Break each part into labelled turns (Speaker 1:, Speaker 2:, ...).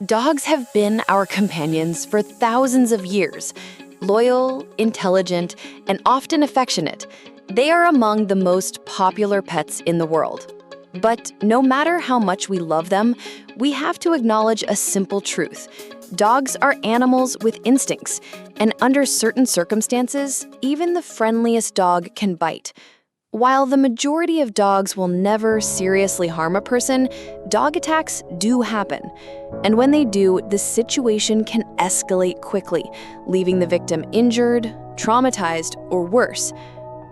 Speaker 1: Dogs have been our companions for thousands of years. Loyal, intelligent, and often affectionate, they are among the most popular pets in the world. But no matter how much we love them, we have to acknowledge a simple truth. Dogs are animals with instincts, and under certain circumstances, even the friendliest dog can bite. While the majority of dogs will never seriously harm a person, dog attacks do happen. And when they do, the situation can escalate quickly, leaving the victim injured, traumatized, or worse.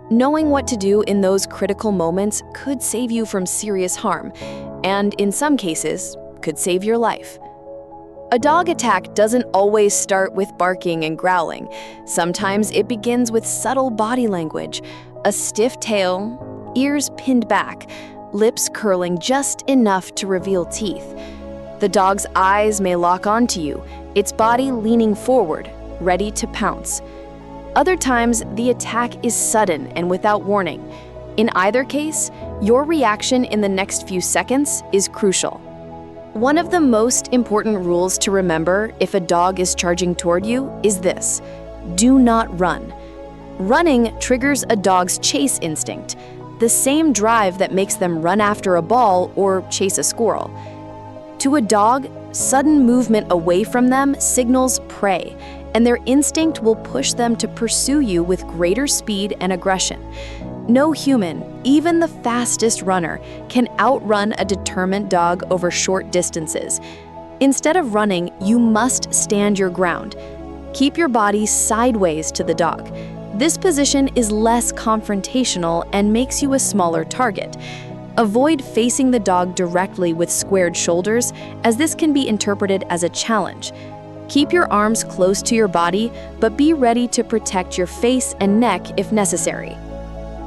Speaker 1: Knowing what to do in those critical moments could save you from serious harm, and in some cases, could save your life. A dog attack doesn't always start with barking and growling. Sometimes it begins with subtle body language, a stiff tail, ears pinned back, lips curling just enough to reveal teeth. The dog's eyes may lock onto you, its body leaning forward, ready to pounce. Other times, the attack is sudden and without warning. In either case, your reaction in the next few seconds is crucial. One of the most important rules to remember if a dog is charging toward you is this: do not run. Running triggers a dog's chase instinct, the same drive that makes them run after a ball or chase a squirrel. To a dog, sudden movement away from them signals prey, and their instinct will push them to pursue you with greater speed and aggression. No human, even the fastest runner, can outrun a determined dog over short distances. Instead of running, you must stand your ground. Keep your body sideways to the dog. This position is less confrontational and makes you a smaller target. Avoid facing the dog directly with squared shoulders, as this can be interpreted as a challenge. Keep your arms close to your body, but be ready to protect your face and neck if necessary.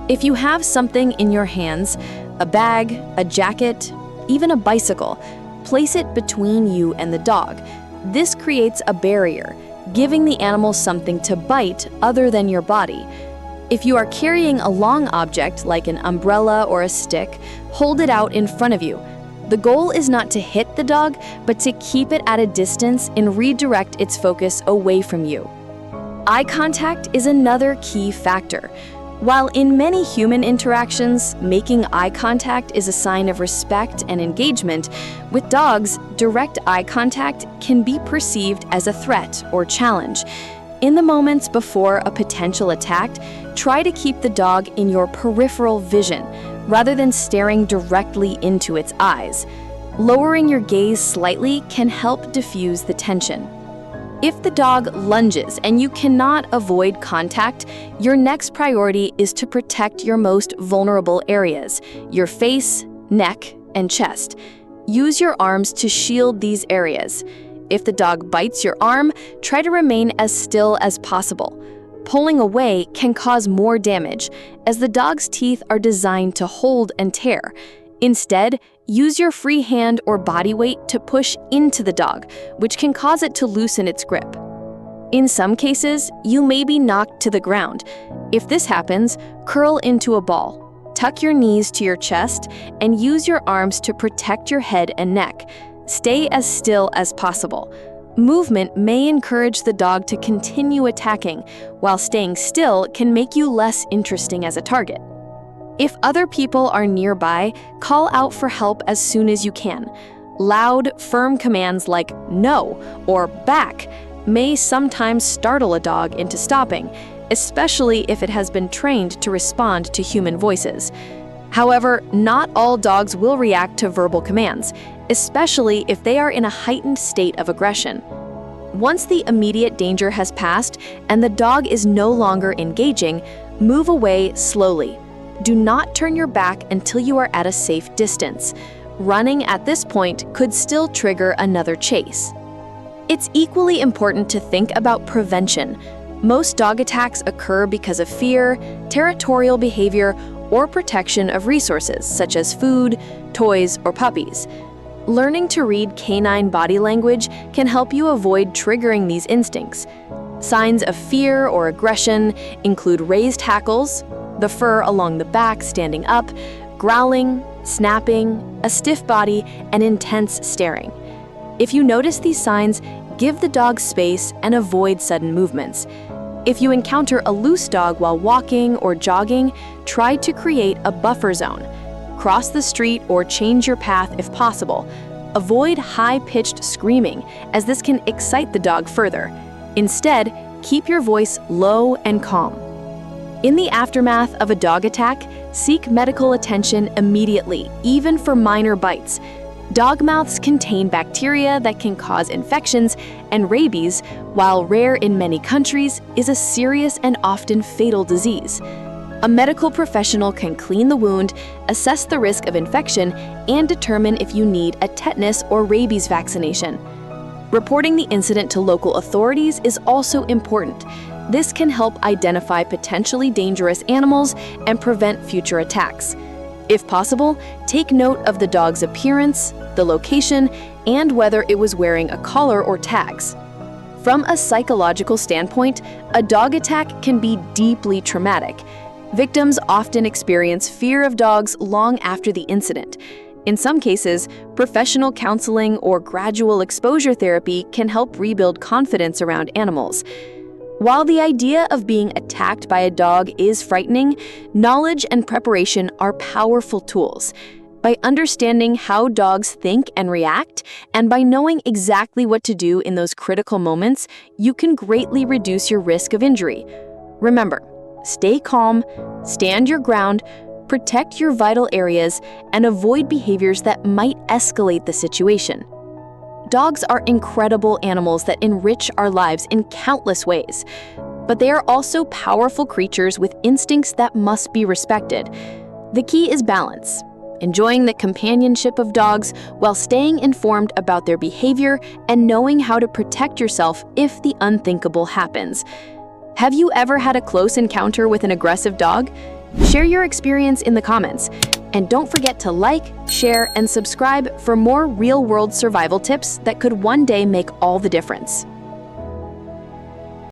Speaker 1: If you have something in your hands, a bag, a jacket, even a bicycle, place it between you and the dog. This creates a barrier, giving the animal something to bite other than your body. If you are carrying a long object like an umbrella or a stick, hold it out in front of you. The goal is not to hit the dog, but to keep it at a distance and redirect its focus away from you. Eye contact is another key factor. While in many human interactions, making eye contact is a sign of respect and engagement, with dogs, direct eye contact can be perceived as a threat or challenge. In the moments before a potential attack, try to keep the dog in your peripheral vision, rather than staring directly into its eyes. Lowering your gaze slightly can help diffuse the tension. If the dog lunges and you cannot avoid contact, your next priority is to protect your most vulnerable areas, your face, neck, and chest. Use your arms to shield these areas. If the dog bites your arm, try to remain as still as possible. Pulling away can cause more damage, as the dog's teeth are designed to hold and tear. Instead, use your free hand or body weight to push into the dog, which can cause it to loosen its grip. In some cases, you may be knocked to the ground. If this happens, curl into a ball. Tuck your knees to your chest and use your arms to protect your head and neck. Stay as still as possible. Movement may encourage the dog to continue attacking, while staying still can make you less interesting as a target. If other people are nearby, call out for help as soon as you can. Loud, firm commands like "no" or "back" may sometimes startle a dog into stopping, especially if it has been trained to respond to human voices. However, not all dogs will react to verbal commands, especially if they are in a heightened state of aggression. Once the immediate danger has passed and the dog is no longer engaging, move away slowly. Do not turn your back until you are at a safe distance. Running at this point could still trigger another chase. It's equally important to think about prevention. Most dog attacks occur because of fear, territorial behavior, or protection of resources such as food, toys, or puppies. Learning to read canine body language can help you avoid triggering these instincts. Signs of fear or aggression include raised hackles, the fur along the back standing up, growling, snapping, a stiff body, and intense staring. If you notice these signs, give the dog space and avoid sudden movements. If you encounter a loose dog while walking or jogging, try to create a buffer zone. Cross the street or change your path if possible. Avoid high-pitched screaming, as this can excite the dog further. Instead, keep your voice low and calm. In the aftermath of a dog attack, seek medical attention immediately, even for minor bites. Dog mouths contain bacteria that can cause infections, and rabies, while rare in many countries, is a serious and often fatal disease. A medical professional can clean the wound, assess the risk of infection, and determine if you need a tetanus or rabies vaccination. Reporting the incident to local authorities is also important. This can help identify potentially dangerous animals and prevent future attacks. If possible, take note of the dog's appearance, the location, and whether it was wearing a collar or tags. From a psychological standpoint, a dog attack can be deeply traumatic. Victims often experience fear of dogs long after the incident. In some cases, professional counseling or gradual exposure therapy can help rebuild confidence around animals. While the idea of being attacked by a dog is frightening, knowledge and preparation are powerful tools. By understanding how dogs think and react, and by knowing exactly what to do in those critical moments, you can greatly reduce your risk of injury. Remember, stay calm, stand your ground, protect your vital areas, and avoid behaviors that might escalate the situation. Dogs are incredible animals that enrich our lives in countless ways, but they are also powerful creatures with instincts that must be respected. The key is balance, enjoying the companionship of dogs while staying informed about their behavior and knowing how to protect yourself if the unthinkable happens. Have you ever had a close encounter with an aggressive dog? Share your experience in the comments. And don't forget to like, share, and subscribe for more real-world survival tips that could one day make all the difference.